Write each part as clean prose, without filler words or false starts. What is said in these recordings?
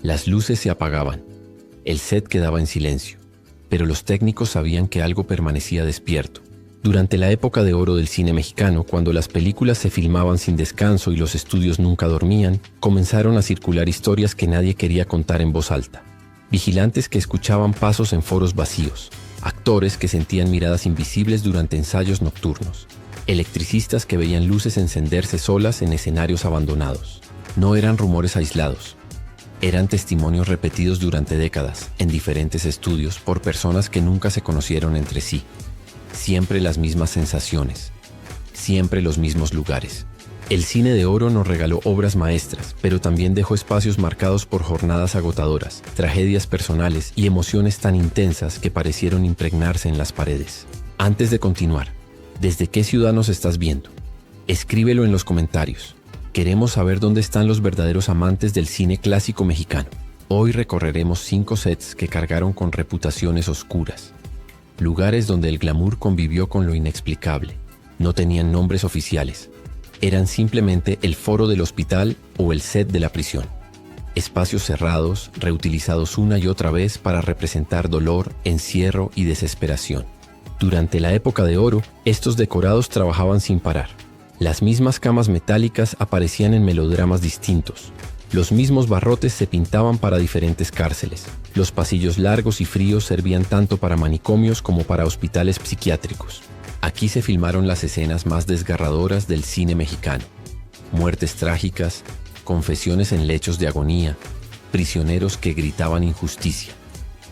Las luces se apagaban. El set quedaba en silencio. Pero los técnicos sabían que algo permanecía despierto. Durante la época de oro del cine mexicano, cuando las películas se filmaban sin descanso y los estudios nunca dormían, comenzaron a circular historias que nadie quería contar en voz alta. Vigilantes que escuchaban pasos en foros vacíos, actores que sentían miradas invisibles durante ensayos nocturnos, electricistas que veían luces encenderse solas en escenarios abandonados. No eran rumores aislados. Eran testimonios repetidos durante décadas, en diferentes estudios, por personas que nunca se conocieron entre sí. Siempre las mismas sensaciones, siempre los mismos lugares. El cine de oro nos regaló obras maestras, pero también dejó espacios marcados por jornadas agotadoras, tragedias personales y emociones tan intensas que parecieron impregnarse en las paredes. Antes de continuar, ¿desde qué ciudad nos estás viendo? Escríbelo en los comentarios. Queremos saber dónde están los verdaderos amantes del cine clásico mexicano. Hoy recorreremos 5 sets que cargaron con reputaciones oscuras. Lugares donde el glamour convivió con lo inexplicable. No tenían nombres oficiales. Eran simplemente el foro del hospital o el set de la prisión. Espacios cerrados, reutilizados una y otra vez para representar dolor, encierro y desesperación. Durante la época de oro, estos decorados trabajaban sin parar. Las mismas camas metálicas aparecían en melodramas distintos. Los mismos barrotes se pintaban para diferentes cárceles. Los pasillos largos y fríos servían tanto para manicomios como para hospitales psiquiátricos. Aquí se filmaron las escenas más desgarradoras del cine mexicano. Muertes trágicas, confesiones en lechos de agonía, prisioneros que gritaban injusticia.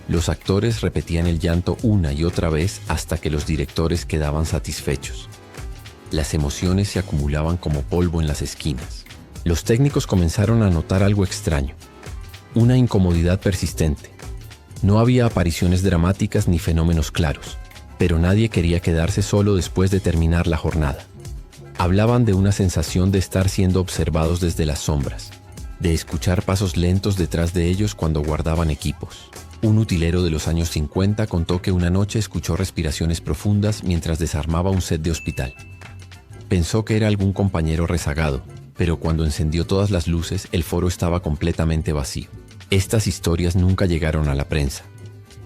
Los actores repetían el llanto una y otra vez hasta que los directores quedaban satisfechos. Las emociones se acumulaban como polvo en las esquinas. Los técnicos comenzaron a notar algo extraño, una incomodidad persistente. No había apariciones dramáticas ni fenómenos claros, pero nadie quería quedarse solo después de terminar la jornada. Hablaban de una sensación de estar siendo observados desde las sombras, de escuchar pasos lentos detrás de ellos cuando guardaban equipos. Un utilero de los años 50 contó que una noche escuchó respiraciones profundas mientras desarmaba un set de hospital. Pensó que era algún compañero rezagado, pero cuando encendió todas las luces, el foro estaba completamente vacío. Estas historias nunca llegaron a la prensa.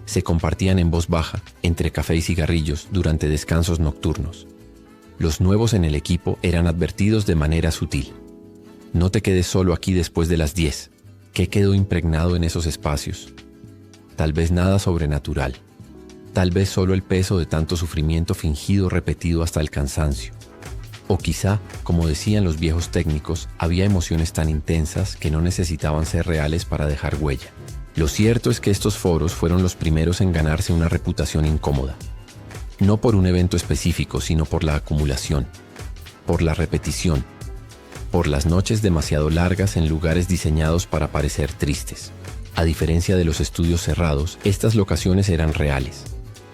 Se compartían en voz baja, entre café y cigarrillos, durante descansos nocturnos. Los nuevos en el equipo eran advertidos de manera sutil. No te quedes solo aquí después de las 10. ¿Qué quedó impregnado en esos espacios? Tal vez nada sobrenatural. Tal vez solo el peso de tanto sufrimiento fingido repetido hasta el cansancio. O quizá, como decían los viejos técnicos, había emociones tan intensas que no necesitaban ser reales para dejar huella. Lo cierto es que estos foros fueron los primeros en ganarse una reputación incómoda. No por un evento específico, sino por la acumulación, por la repetición, por las noches demasiado largas en lugares diseñados para parecer tristes. A diferencia de los estudios cerrados, estas locaciones eran reales.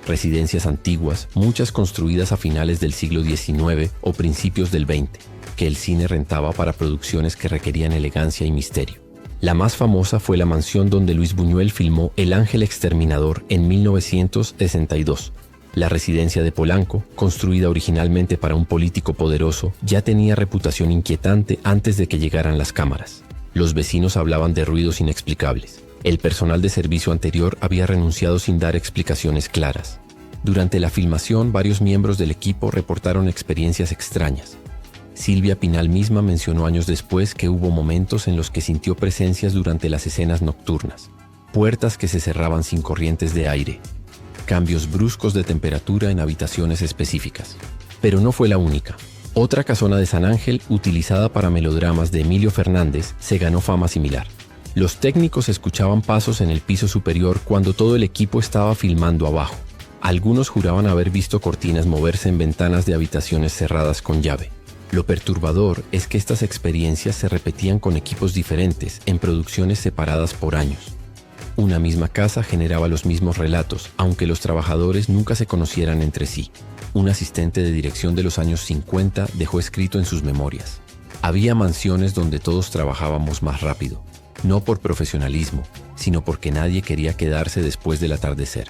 Residencias antiguas, muchas construidas a finales del siglo XIX o principios del XX, que el cine rentaba para producciones que requerían elegancia y misterio. La más famosa fue la mansión donde Luis Buñuel filmó El Ángel Exterminador en 1962. La residencia de Polanco, construida originalmente para un político poderoso, ya tenía reputación inquietante antes de que llegaran las cámaras. Los vecinos hablaban de ruidos inexplicables. El personal de servicio anterior había renunciado sin dar explicaciones claras. Durante la filmación, varios miembros del equipo reportaron experiencias extrañas. Silvia Pinal misma mencionó años después que hubo momentos en los que sintió presencias durante las escenas nocturnas. Puertas que se cerraban sin corrientes de aire. Cambios bruscos de temperatura en habitaciones específicas. Pero no fue la única. Otra casona de San Ángel, utilizada para melodramas de Emilio Fernández, se ganó fama similar. Los técnicos escuchaban pasos en el piso superior cuando todo el equipo estaba filmando abajo. Algunos juraban haber visto cortinas moverse en ventanas de habitaciones cerradas con llave. Lo perturbador es que estas experiencias se repetían con equipos diferentes, en producciones separadas por años. Una misma casa generaba los mismos relatos, aunque los trabajadores nunca se conocieran entre sí. Un asistente de dirección de los años 50 dejó escrito en sus memorias: había mansiones donde todos trabajábamos más rápido. No por profesionalismo, sino porque nadie quería quedarse después del atardecer.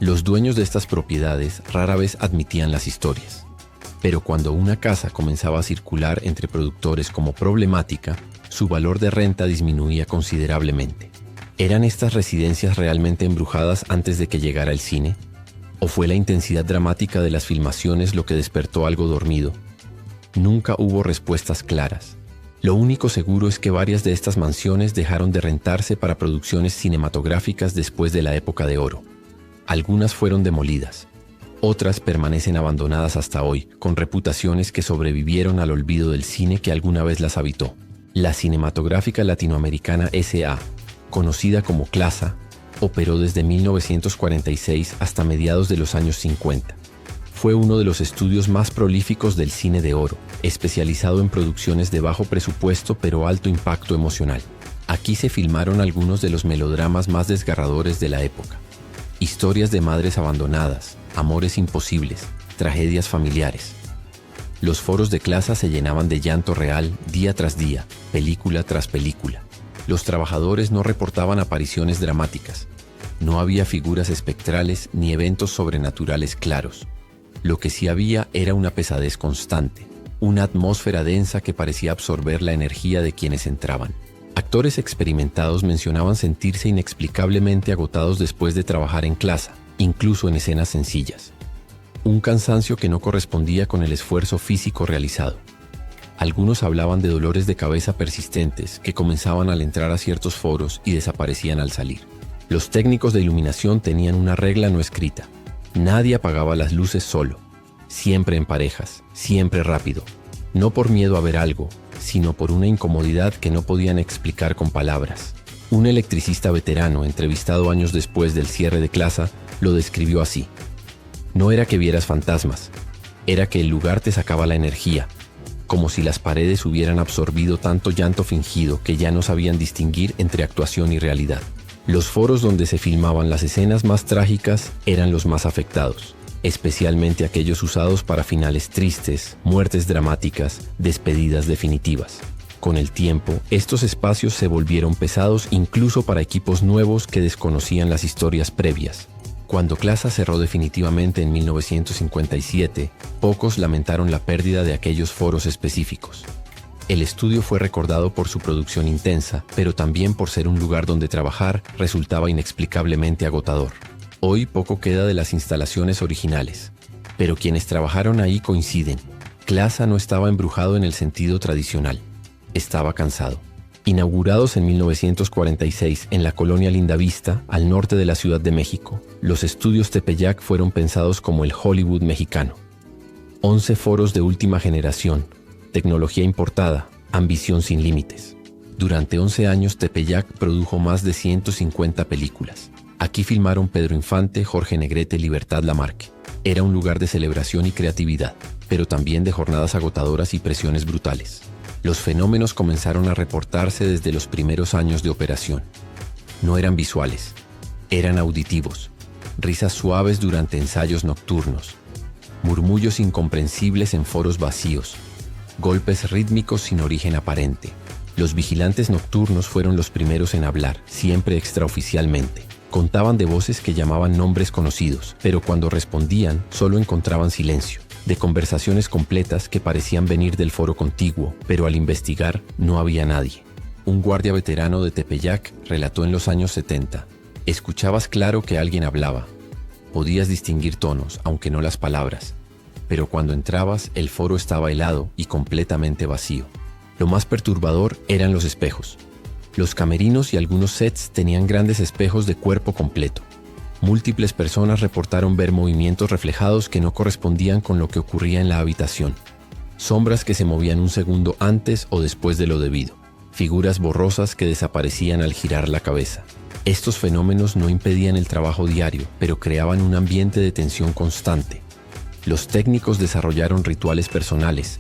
Los dueños de estas propiedades rara vez admitían las historias. Pero cuando una casa comenzaba a circular entre productores como problemática, su valor de renta disminuía considerablemente. ¿Eran estas residencias realmente embrujadas antes de que llegara el cine? ¿O fue la intensidad dramática de las filmaciones lo que despertó algo dormido? Nunca hubo respuestas claras. Lo único seguro es que varias de estas mansiones dejaron de rentarse para producciones cinematográficas después de la época de oro. Algunas fueron demolidas. Otras permanecen abandonadas hasta hoy, con reputaciones que sobrevivieron al olvido del cine que alguna vez las habitó. La Cinematográfica Latinoamericana S.A., conocida como CLASA, operó desde 1946 hasta mediados de los años 50. Fue uno de los estudios más prolíficos del cine de oro, especializado en producciones de bajo presupuesto pero alto impacto emocional. Aquí se filmaron algunos de los melodramas más desgarradores de la época. Historias de madres abandonadas, amores imposibles, tragedias familiares. Los foros de CLASA se llenaban de llanto real día tras día, película tras película. Los trabajadores no reportaban apariciones dramáticas. No había figuras espectrales ni eventos sobrenaturales claros. Lo que sí había era una pesadez constante, una atmósfera densa que parecía absorber la energía de quienes entraban. Actores experimentados mencionaban sentirse inexplicablemente agotados después de trabajar en CLASA, incluso en escenas sencillas. Un cansancio que no correspondía con el esfuerzo físico realizado. Algunos hablaban de dolores de cabeza persistentes que comenzaban al entrar a ciertos foros y desaparecían al salir. Los técnicos de iluminación tenían una regla no escrita. Nadie apagaba las luces solo, siempre en parejas, siempre rápido. No por miedo a ver algo, sino por una incomodidad que no podían explicar con palabras. Un electricista veterano, entrevistado años después del cierre de CLASA, lo describió así. No era que vieras fantasmas, era que el lugar te sacaba la energía, como si las paredes hubieran absorbido tanto llanto fingido que ya no sabían distinguir entre actuación y realidad. Los foros donde se filmaban las escenas más trágicas eran los más afectados, especialmente aquellos usados para finales tristes, muertes dramáticas, despedidas definitivas. Con el tiempo, estos espacios se volvieron pesados incluso para equipos nuevos que desconocían las historias previas. Cuando CLASA cerró definitivamente en 1957, pocos lamentaron la pérdida de aquellos foros específicos. El estudio fue recordado por su producción intensa, pero también por ser un lugar donde trabajar resultaba inexplicablemente agotador. Hoy poco queda de las instalaciones originales, pero quienes trabajaron ahí coinciden. CLASA no estaba embrujado en el sentido tradicional, estaba cansado. Inaugurados en 1946 en la colonia Lindavista, al norte de la Ciudad de México, los estudios Tepeyac fueron pensados como el Hollywood mexicano. 11 foros de última generación, tecnología importada, ambición sin límites. Durante 11 años Tepeyac produjo más de 150 películas. Aquí filmaron Pedro Infante, Jorge Negrete, Libertad Lamarque. Era un lugar de celebración y creatividad, pero también de jornadas agotadoras y presiones brutales. Los fenómenos comenzaron a reportarse desde los primeros años de operación. No eran visuales, eran auditivos. Risas suaves durante ensayos nocturnos, murmullos incomprensibles en foros vacíos, golpes rítmicos sin origen aparente. Los vigilantes nocturnos fueron los primeros en hablar, siempre extraoficialmente. Contaban de voces que llamaban nombres conocidos, pero cuando respondían solo encontraban silencio. De conversaciones completas que parecían venir del foro contiguo, pero al investigar no había nadie. Un guardia veterano de Tepeyac relató en los años 70. Escuchabas claro que alguien hablaba. Podías distinguir tonos, aunque no las palabras. Pero cuando entrabas, el foro estaba helado y completamente vacío. Lo más perturbador eran los espejos. Los camerinos y algunos sets tenían grandes espejos de cuerpo completo. Múltiples personas reportaron ver movimientos reflejados que no correspondían con lo que ocurría en la habitación. Sombras que se movían un segundo antes o después de lo debido. Figuras borrosas que desaparecían al girar la cabeza. Estos fenómenos no impedían el trabajo diario, pero creaban un ambiente de tensión constante. Los técnicos desarrollaron rituales personales.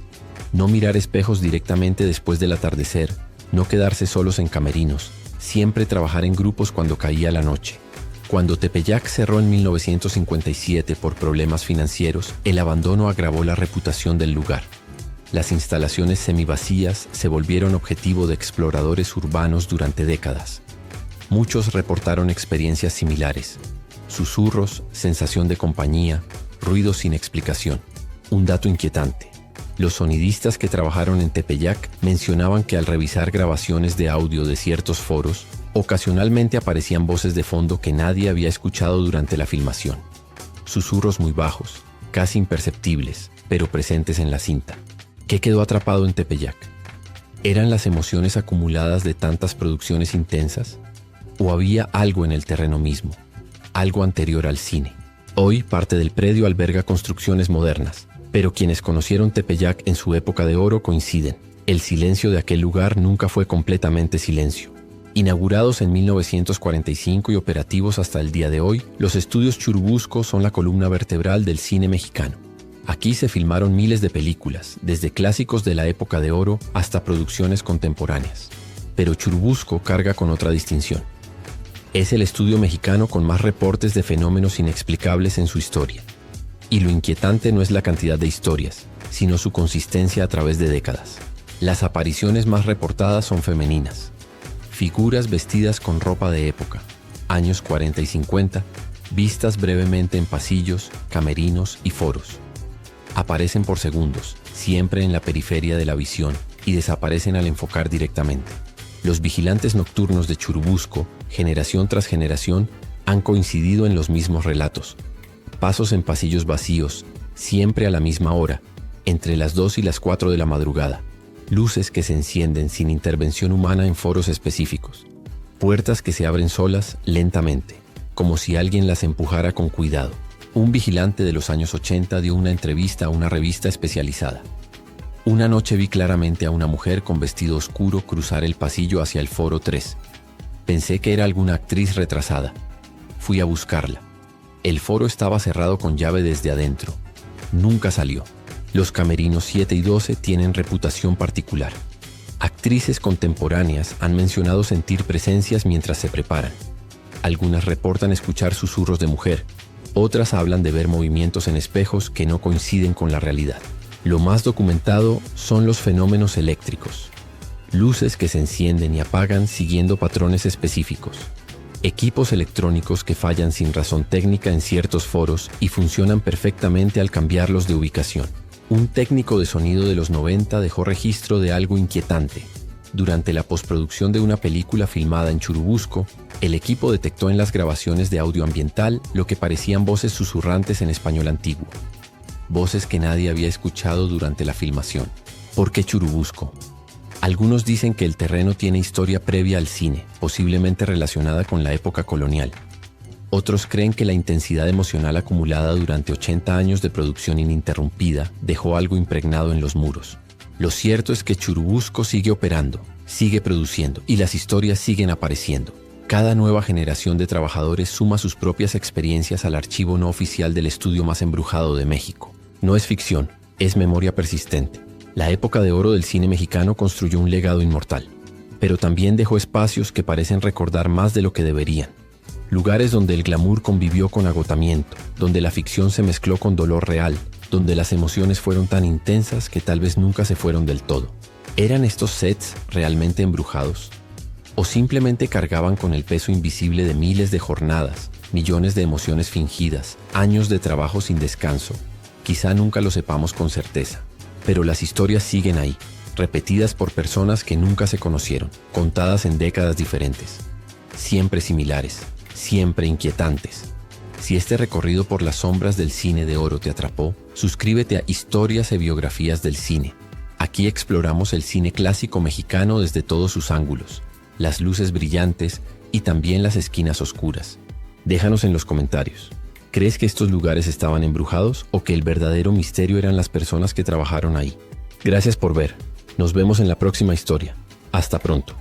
No mirar espejos directamente después del atardecer, no quedarse solos en camerinos, siempre trabajar en grupos cuando caía la noche. Cuando Tepeyac cerró en 1957 por problemas financieros, el abandono agravó la reputación del lugar. Las instalaciones semivacías se volvieron objetivo de exploradores urbanos durante décadas. Muchos reportaron experiencias similares. Susurros, sensación de compañía, ruidos sin explicación. Un dato inquietante. Los sonidistas que trabajaron en Tepeyac mencionaban que al revisar grabaciones de audio de ciertos foros, Ocasionalmente aparecían voces de fondo que nadie había escuchado durante la filmación. Susurros muy bajos, casi imperceptibles, pero presentes en la cinta. ¿Qué quedó atrapado en Tepeyac? ¿Eran las emociones acumuladas de tantas producciones intensas? ¿O había algo en el terreno mismo, algo anterior al cine? Hoy parte del predio alberga construcciones modernas, pero quienes conocieron Tepeyac en su época de oro coinciden. El silencio de aquel lugar nunca fue completamente silencio. Inaugurados en 1945 y operativos hasta el día de hoy, los estudios Churubusco son la columna vertebral del cine mexicano. Aquí se filmaron miles de películas, desde clásicos de la época de oro hasta producciones contemporáneas. Pero Churubusco carga con otra distinción. Es el estudio mexicano con más reportes de fenómenos inexplicables en su historia. Y lo inquietante no es la cantidad de historias, sino su consistencia a través de décadas. Las apariciones más reportadas son femeninas. Figuras vestidas con ropa de época, años 40 y 50, vistas brevemente en pasillos, camerinos y foros. Aparecen por segundos, siempre en la periferia de la visión, y desaparecen al enfocar directamente. Los vigilantes nocturnos de Churubusco, generación tras generación, han coincidido en los mismos relatos. Pasos en pasillos vacíos, siempre a la misma hora, entre las 2 y las 4 de la madrugada. Luces que se encienden sin intervención humana en foros específicos. Puertas que se abren solas, lentamente, como si alguien las empujara con cuidado. Un vigilante de los años 80 dio una entrevista a una revista especializada. Una noche vi claramente a una mujer con vestido oscuro cruzar el pasillo hacia el foro 3. Pensé que era alguna actriz retrasada. Fui a buscarla. El foro estaba cerrado con llave desde adentro. Nunca salió. Los camerinos 7 y 12 tienen reputación particular. Actrices contemporáneas han mencionado sentir presencias mientras se preparan. Algunas reportan escuchar susurros de mujer. Otras hablan de ver movimientos en espejos que no coinciden con la realidad. Lo más documentado son los fenómenos eléctricos. Luces que se encienden y apagan siguiendo patrones específicos. Equipos electrónicos que fallan sin razón técnica en ciertos foros y funcionan perfectamente al cambiarlos de ubicación. Un técnico de sonido de los 90 dejó registro de algo inquietante. Durante la postproducción de una película filmada en Churubusco, el equipo detectó en las grabaciones de audio ambiental lo que parecían voces susurrantes en español antiguo. Voces que nadie había escuchado durante la filmación. ¿Por qué Churubusco? Algunos dicen que el terreno tiene historia previa al cine, posiblemente relacionada con la época colonial. Otros creen que la intensidad emocional acumulada durante 80 años de producción ininterrumpida dejó algo impregnado en los muros. Lo cierto es que Churubusco sigue operando, sigue produciendo y las historias siguen apareciendo. Cada nueva generación de trabajadores suma sus propias experiencias al archivo no oficial del estudio más embrujado de México. No es ficción, es memoria persistente. La época de oro del cine mexicano construyó un legado inmortal, pero también dejó espacios que parecen recordar más de lo que deberían. Lugares donde el glamour convivió con agotamiento, donde la ficción se mezcló con dolor real, donde las emociones fueron tan intensas que tal vez nunca se fueron del todo. ¿Eran estos sets realmente embrujados? ¿O simplemente cargaban con el peso invisible de miles de jornadas, millones de emociones fingidas, años de trabajo sin descanso? Quizá nunca lo sepamos con certeza, pero las historias siguen ahí, repetidas por personas que nunca se conocieron, contadas en décadas diferentes, siempre similares, siempre inquietantes. Si este recorrido por las sombras del cine de oro te atrapó, suscríbete a Historias y Biografías del Cine. Aquí exploramos el cine clásico mexicano desde todos sus ángulos, las luces brillantes y también las esquinas oscuras. Déjanos en los comentarios. ¿Crees que estos lugares estaban embrujados o que el verdadero misterio eran las personas que trabajaron ahí? Gracias por ver. Nos vemos en la próxima historia. Hasta pronto.